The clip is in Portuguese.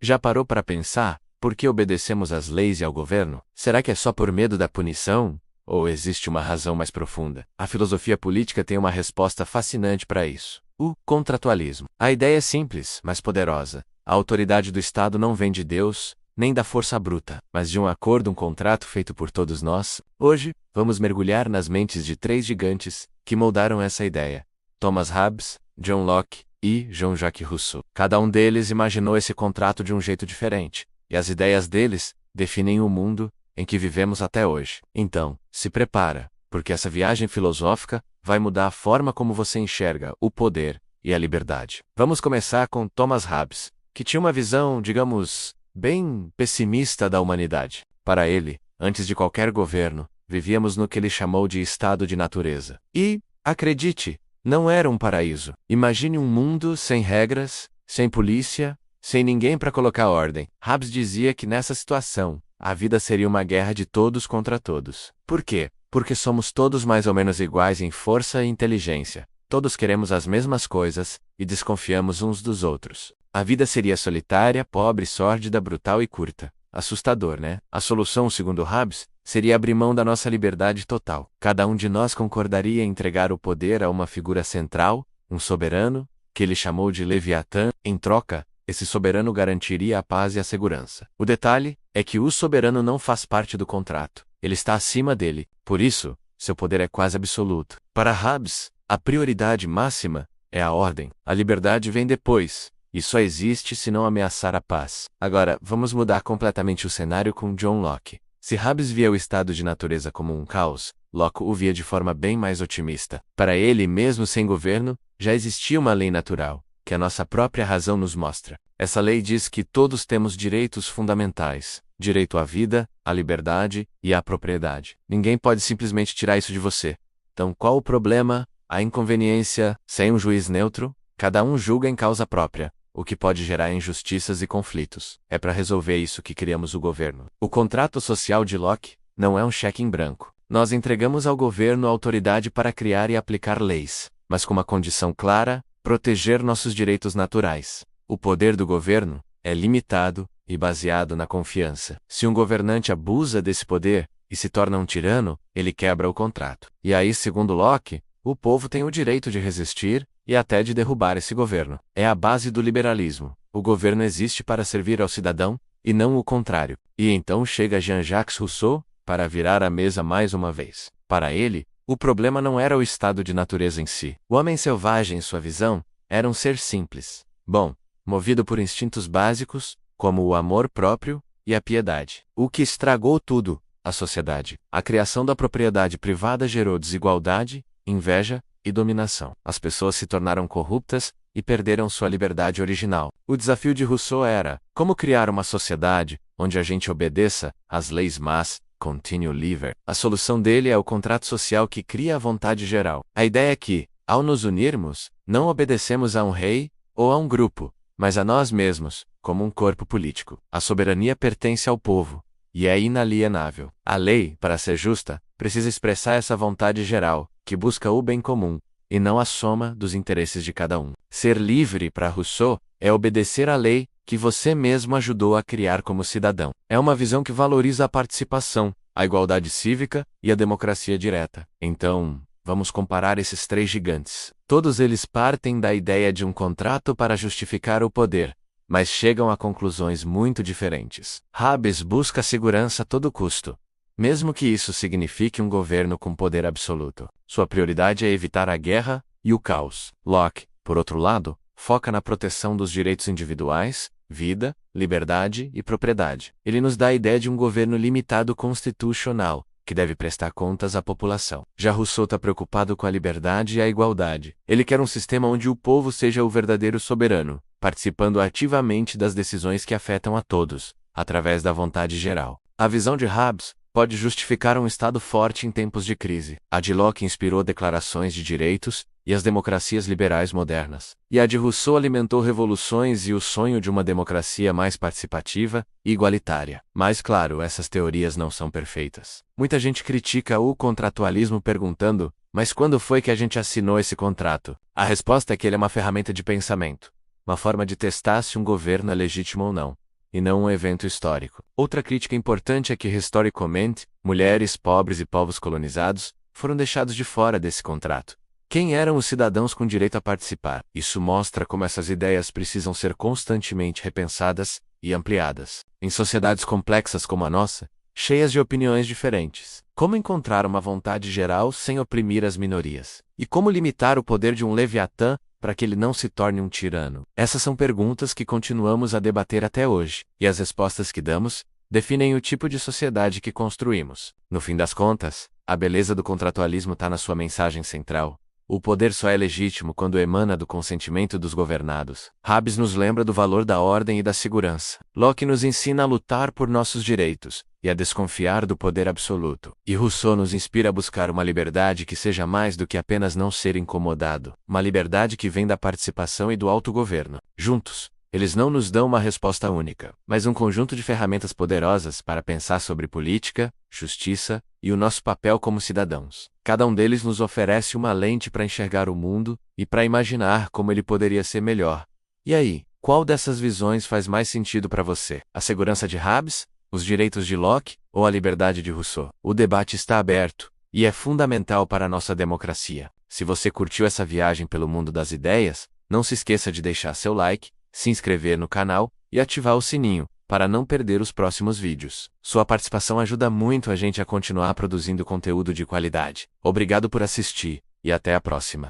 Já parou para pensar por que obedecemos às leis e ao governo? Será que é só por medo da punição? Ou existe uma razão mais profunda? A filosofia política tem uma resposta fascinante para isso: o contratualismo. A ideia é simples, mas poderosa. A autoridade do Estado não vem de Deus, nem da força bruta, mas de um acordo, um contrato feito por todos nós. Hoje, vamos mergulhar nas mentes de 3 gigantes que moldaram essa ideia: Thomas Hobbes, John Locke e Jean-Jacques Rousseau. Cada um deles imaginou esse contrato de um jeito diferente, e as ideias deles definem o mundo em que vivemos até hoje. Então, se prepara, porque essa viagem filosófica vai mudar a forma como você enxerga o poder e a liberdade. Vamos começar com Thomas Hobbes, que tinha uma visão, digamos, bem pessimista da humanidade. Para ele, antes de qualquer governo, vivíamos no que ele chamou de estado de natureza. E, acredite, não era um paraíso. Imagine um mundo sem regras, sem polícia, sem ninguém para colocar ordem. Hobbes dizia que nessa situação, a vida seria uma guerra de todos contra todos. Por quê? Porque somos todos mais ou menos iguais em força e inteligência. Todos queremos as mesmas coisas e desconfiamos uns dos outros. A vida seria solitária, pobre, sórdida, brutal e curta. Assustador, né? A solução, segundo Hobbes, seria abrir mão da nossa liberdade total. Cada um de nós concordaria em entregar o poder a uma figura central, um soberano, que ele chamou de Leviatã. Em troca, esse soberano garantiria a paz e a segurança. O detalhe é que o soberano não faz parte do contrato. Ele está acima dele. Por isso, seu poder é quase absoluto. Para Hobbes, a prioridade máxima é a ordem. A liberdade vem depois, e só existe se não ameaçar a paz. Agora, vamos mudar completamente o cenário com John Locke. Se Hobbes via o estado de natureza como um caos, Locke o via de forma bem mais otimista. Para ele, mesmo sem governo, já existia uma lei natural, que a nossa própria razão nos mostra. Essa lei diz que todos temos direitos fundamentais: direito à vida, à liberdade e à propriedade. Ninguém pode simplesmente tirar isso de você. Então, qual o problema? A inconveniência? Sem um juiz neutro, cada um julga em causa própria, o que pode gerar injustiças e conflitos. É para resolver isso que criamos o governo. O contrato social de Locke não é um cheque em branco. Nós entregamos ao governo a autoridade para criar e aplicar leis, mas com uma condição clara: proteger nossos direitos naturais. O poder do governo é limitado e baseado na confiança. Se um governante abusa desse poder e se torna um tirano, ele quebra o contrato. E aí, segundo Locke, o povo tem o direito de resistir e até de derrubar esse governo. É a base do liberalismo. O governo existe para servir ao cidadão, e não o contrário. E então chega Jean-Jacques Rousseau para virar a mesa mais uma vez. Para ele, o problema não era o estado de natureza em si. O homem selvagem, em sua visão, era um ser simples. Bom, movido por instintos básicos, como o amor próprio e a piedade. O que estragou tudo: a sociedade. A criação da propriedade privada gerou desigualdade, inveja e dominação. As pessoas se tornaram corruptas e perderam sua liberdade original. O desafio de Rousseau era: como criar uma sociedade onde a gente obedeça às leis más, continue liver. A solução dele é o contrato social que cria a vontade geral. A ideia é que, ao nos unirmos, não obedecemos a um rei ou a um grupo, mas a nós mesmos, como um corpo político. A soberania pertence ao povo e é inalienável. A lei, para ser justa, precisa expressar essa vontade geral, que busca o bem comum, e não a soma dos interesses de cada um. Ser livre, para Rousseau, é obedecer à lei que você mesmo ajudou a criar como cidadão. É uma visão que valoriza a participação, a igualdade cívica e a democracia direta. Então, vamos comparar esses 3 gigantes. Todos eles partem da ideia de um contrato para justificar o poder, mas chegam a conclusões muito diferentes. Hobbes busca a segurança a todo custo, mesmo que isso signifique um governo com poder absoluto. Sua prioridade é evitar a guerra e o caos. Locke, por outro lado, foca na proteção dos direitos individuais, vida, liberdade e propriedade. Ele nos dá a ideia de um governo limitado constitucional, que deve prestar contas à população. Já Rousseau está preocupado com a liberdade e a igualdade. Ele quer um sistema onde o povo seja o verdadeiro soberano, participando ativamente das decisões que afetam a todos, através da vontade geral. A visão de Hobbes pode justificar um Estado forte em tempos de crise. A de Locke inspirou declarações de direitos e as democracias liberais modernas. E a de Rousseau alimentou revoluções e o sonho de uma democracia mais participativa e igualitária. Mas claro, essas teorias não são perfeitas. Muita gente critica o contratualismo perguntando: mas quando foi que a gente assinou esse contrato? A resposta é que ele é uma ferramenta de pensamento, uma forma de testar se um governo é legítimo ou não. e não um evento histórico. Outra crítica importante é que historicamente, mulheres, pobres e povos colonizados foram deixados de fora desse contrato. Quem eram os cidadãos com direito a participar? Isso mostra como essas ideias precisam ser constantemente repensadas e ampliadas. Em sociedades complexas como a nossa, cheias de opiniões diferentes, como encontrar uma vontade geral sem oprimir as minorias? E como limitar o poder de um Leviatã para que ele não se torne um tirano? Essas são perguntas que continuamos a debater até hoje, e as respostas que damos definem o tipo de sociedade que construímos. No fim das contas, a beleza do contratualismo está na sua mensagem central. O poder só é legítimo quando emana do consentimento dos governados. Hobbes nos lembra do valor da ordem e da segurança. Locke nos ensina a lutar por nossos direitos e a desconfiar do poder absoluto. E Rousseau nos inspira a buscar uma liberdade que seja mais do que apenas não ser incomodado. Uma liberdade que vem da participação e do autogoverno. Juntos, eles não nos dão uma resposta única, mas um conjunto de ferramentas poderosas para pensar sobre política, justiça e o nosso papel como cidadãos. Cada um deles nos oferece uma lente para enxergar o mundo e para imaginar como ele poderia ser melhor. E aí, qual dessas visões faz mais sentido para você? A segurança de Hobbes, os direitos de Locke ou a liberdade de Rousseau? O debate está aberto e é fundamental para a nossa democracia. Se você curtiu essa viagem pelo mundo das ideias, não se esqueça de deixar seu like, se inscrever no canal e ativar o sininho, para não perder os próximos vídeos. Sua participação ajuda muito a gente a continuar produzindo conteúdo de qualidade. Obrigado por assistir, e até a próxima.